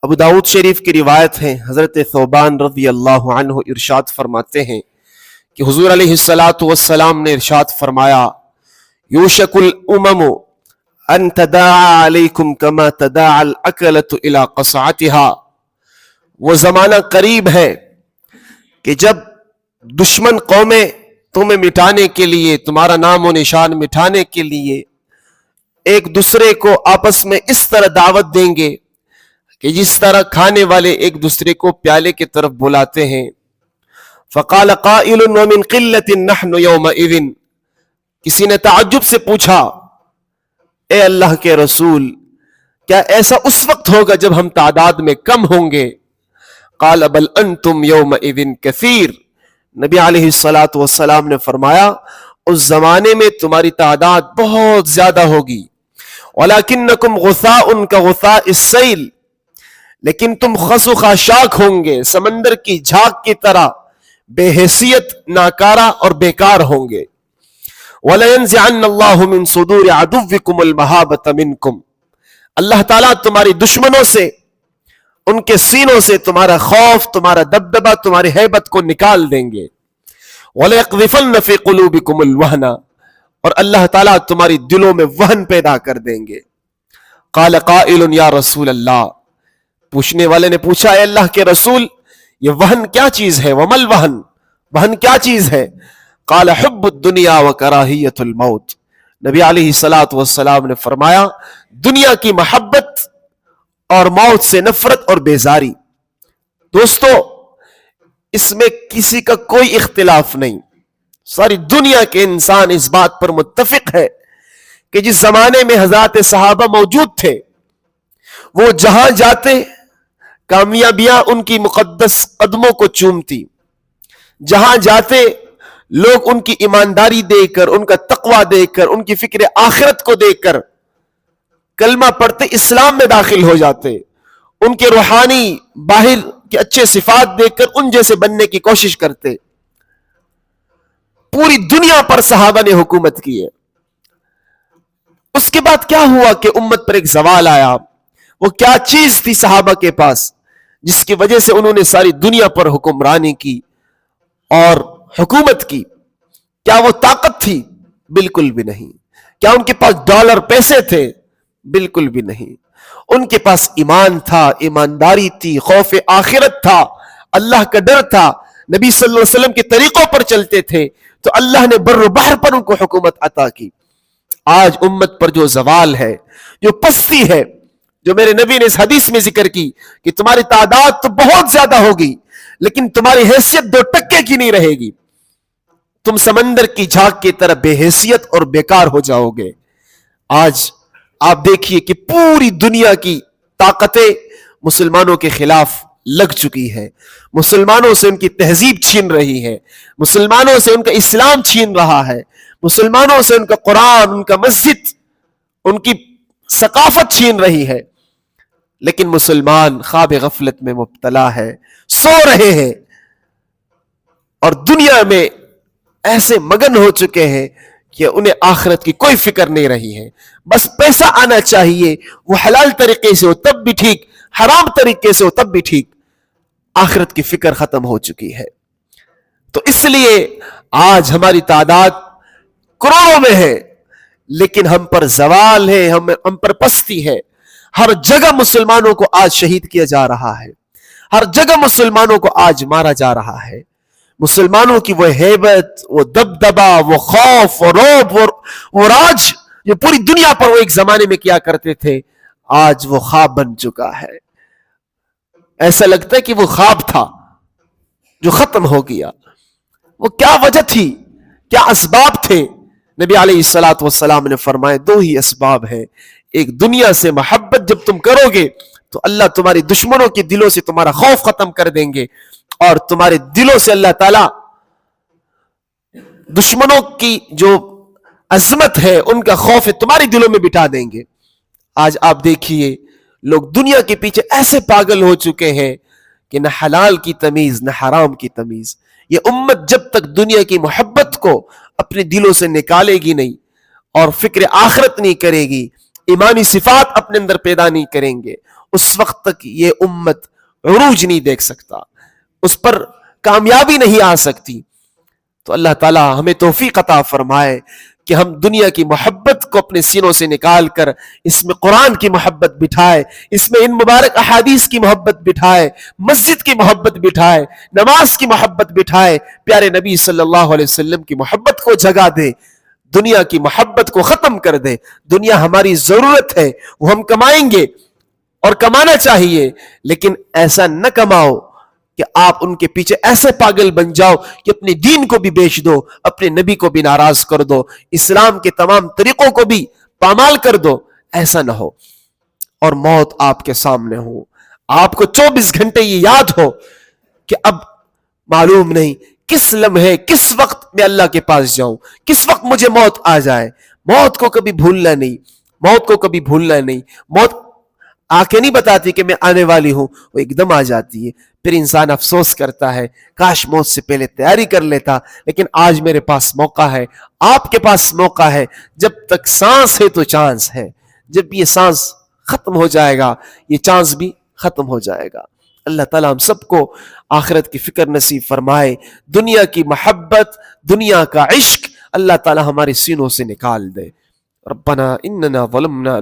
ابو داؤد شریف کی روایت ہے، حضرت ثوبان رضی اللہ عنہ ارشاد فرماتے ہیں کہ حضور علیہ الصلاۃ والسلام نے ارشاد فرمایا، یوشک الامم ان تداعى علیکم کما تداعى الاکلۃ الی قصعتها، وہ زمانہ قریب ہے کہ جب دشمن قومیں تمہیں مٹانے کے لیے، تمہارا نام و نشان مٹانے کے لیے ایک دوسرے کو آپس میں اس طرح دعوت دیں گے کہ جس طرح کھانے والے ایک دوسرے کو پیالے کی طرف بلاتے ہیں۔ فقال قائل ومن قلت نحن یومئذ، کسی نے تعجب سے پوچھا، اے اللہ کے رسول، کیا ایسا اس وقت ہوگا جب ہم تعداد میں کم ہوں گے؟ قال بل انتم یومئذ کثیر، نبی علیہ الصلاۃ والسلام نے فرمایا اس زمانے میں تمہاری تعداد بہت زیادہ ہوگی، ولکنکم غثاء کغثاء السیل، لیکن تم خس و خاشاک ہوں گے، سمندر کی جھاگ کی طرح بے حیثیت، ناکارہ اور بیکار ہوں گے۔ وَلَيَنزِعَنَّ اللَّهُ مِن صُدُورِ عَدُوِّكُمُ الْمَهَابَةَ مِنْكُمْ، اللہ تعالیٰ تمہاری دشمنوں سے، ان کے سینوں سے تمہارا خوف، تمہارا دبدبہ، تمہاری ہیبت کو نکال دیں گے۔ وَلَيَقْذِفَنَّ فِي قُلُوبِكُمُ الْوَهْنَ، اور اللہ تعالیٰ تمہاری دلوں میں وہن پیدا کر دیں گے۔ قال قائل یا رسول اللہ، پوچھنے والے نے پوچھا، اے اللہ کے رسول، یہ وہن کیا چیز ہے؟ وَمَا الْوَهْن، وہن کیا چیز ہے؟ قال حب الدنیا وکراہیت الموت، نبی علیہ الصلاۃ والسلام نے فرمایا دنیا کی محبت اور موت سے نفرت اور بیزاری۔ دوستو، اس میں کسی کا کوئی اختلاف نہیں، ساری دنیا کے انسان اس بات پر متفق ہے کہ جس زمانے میں حضرات صحابہ موجود تھے، وہ جہاں جاتے کامیابیاں ان کی مقدس قدموں کو چومتی، جہاں جاتے لوگ ان کی ایمانداری دیکھ کر، ان کا تقوی دیکھ کر، ان کی فکر آخرت کو دیکھ کر کلمہ پڑھتے اسلام میں داخل ہو جاتے، ان کے روحانی باہر کے اچھے صفات دیکھ کر ان جیسے بننے کی کوشش کرتے۔ پوری دنیا پر صحابہ نے حکومت کی ہے۔ اس کے بعد کیا ہوا کہ امت پر ایک زوال آیا؟ وہ کیا چیز تھی صحابہ کے پاس جس کی وجہ سے انہوں نے ساری دنیا پر حکمرانی کی اور حکومت کی؟ کیا وہ طاقت تھی؟ بالکل بھی نہیں۔ کیا ان کے پاس ڈالر پیسے تھے؟ بالکل بھی نہیں۔ ان کے پاس ایمان تھا، ایمانداری تھی، خوف آخرت تھا، اللہ کا ڈر تھا، نبی صلی اللہ علیہ وسلم کے طریقوں پر چلتے تھے، تو اللہ نے بر و بحر پر ان کو حکومت عطا کی۔ آج امت پر جو زوال ہے، جو پستی ہے، جو میرے نبی نے اس حدیث میں ذکر کی کہ تمہاری تعداد تو بہت زیادہ ہوگی لیکن تمہاری حیثیت 2 ٹکے کی نہیں رہے گی، تم سمندر کی جھاگ کی طرح بے حیثیت اور بیکار ہو جاؤ گے۔ آج آپ دیکھیے کہ پوری دنیا کی طاقتیں مسلمانوں کے خلاف لگ چکی ہے، مسلمانوں سے ان کی تہذیب چھین رہی ہے، مسلمانوں سے ان کا اسلام چھین رہا ہے، مسلمانوں سے ان کا قرآن، ان کا مسجد، ان کی ثقافت چھین رہی ہے، لیکن مسلمان خواب غفلت میں مبتلا ہے، سو رہے ہیں اور دنیا میں ایسے مگن ہو چکے ہیں کہ انہیں آخرت کی کوئی فکر نہیں رہی ہے۔ بس پیسہ آنا چاہیے، وہ حلال طریقے سے ہو تب بھی ٹھیک، حرام طریقے سے ہو تب بھی ٹھیک، آخرت کی فکر ختم ہو چکی ہے۔ تو اس لیے آج ہماری تعداد کروڑوں میں ہے لیکن ہم پر زوال ہے، ہم پر پستی ہے۔ ہر جگہ مسلمانوں کو آج شہید کیا جا رہا ہے، ہر جگہ مسلمانوں کو آج مارا جا رہا ہے۔ مسلمانوں کی وہ ہیبت، وہ دبدبہ، وہ خوف، وہ رعب، وہ راج جو پوری دنیا پر وہ ایک زمانے میں کیا کرتے تھے، آج وہ خواب بن چکا ہے۔ ایسا لگتا ہے کہ وہ خواب تھا جو ختم ہو گیا۔ وہ کیا وجہ تھی، کیا اسباب تھے؟ نبی علیہ الصلاۃ والسلام نے فرمایا 2 ہی اسباب ہیں۔ ایک، دنیا سے محبت جب تم کرو گے تو اللہ تمہاری دشمنوں کے دلوں سے تمہارا خوف ختم کر دیں گے، اور تمہارے دلوں سے اللہ تعالیٰ دشمنوں کی جو عظمت ہے، ان کا خوف ہے، تمہارے دلوں میں بٹھا دیں گے۔ آج آپ دیکھیے لوگ دنیا کے پیچھے ایسے پاگل ہو چکے ہیں کہ نہ حلال کی تمیز نہ حرام کی تمیز۔ یہ امت جب تک دنیا کی محبت کو اپنے دلوں سے نکالے گی نہیں اور فکر آخرت نہیں کرے گی، ایمانی صفات اپنے اندر پیدا نہیں کریں گے، اس وقت تک یہ امت عروج نہیں دیکھ سکتا، اس پر کامیابی نہیں آ سکتی۔ تو اللہ تعالیٰ ہمیں توفیق عطا فرمائے کہ ہم دنیا کی محبت کو اپنے سینوں سے نکال کر اس میں قرآن کی محبت بٹھائے، اس میں ان مبارک احادیث کی محبت بٹھائے، مسجد کی محبت بٹھائے، نماز کی محبت بٹھائے، پیارے نبی صلی اللہ علیہ وسلم کی محبت کو جگا دے، دنیا کی محبت کو ختم کر دے۔ دنیا ہماری ضرورت ہے، وہ ہم کمائیں گے اور کمانا چاہیے، لیکن ایسا نہ کماؤ کہ آپ ان کے پیچھے ایسے پاگل بن جاؤ کہ اپنے دین کو بھی بیچ دو، اپنے نبی کو بھی ناراض کر دو، اسلام کے تمام طریقوں کو بھی پامال کر دو۔ ایسا نہ ہو اور موت آپ کے سامنے ہو، آپ کو 24 گھنٹے یہ یاد ہو کہ اب معلوم نہیں کس لمحے کس وقت میں اللہ کے پاس جاؤں، کس وقت مجھے موت آ جائے۔ موت کو کبھی بھولنا نہیں، موت کو کبھی بھولنا نہیں۔ موت آ کے نہیں بتاتی کہ میں آنے والی ہوں، وہ ایک دم آ جاتی ہے، پھر انسان افسوس کرتا ہے کاش موت سے پہلے تیاری کر لیتا۔ لیکن آج میرے پاس موقع ہے، آپ کے پاس موقع ہے، جب تک سانس ہے تو چانس ہے، جب یہ سانس ختم ہو جائے گا یہ چانس بھی ختم ہو جائے گا۔ اللہ تعالیٰ ہم سب کو آخرت کی فکر نصیب فرمائے، دنیا کی محبت، دنیا کا عشق اللہ تعالیٰ ہمارے سینوں سے نکال دے۔ ربنا اننا ظلمنا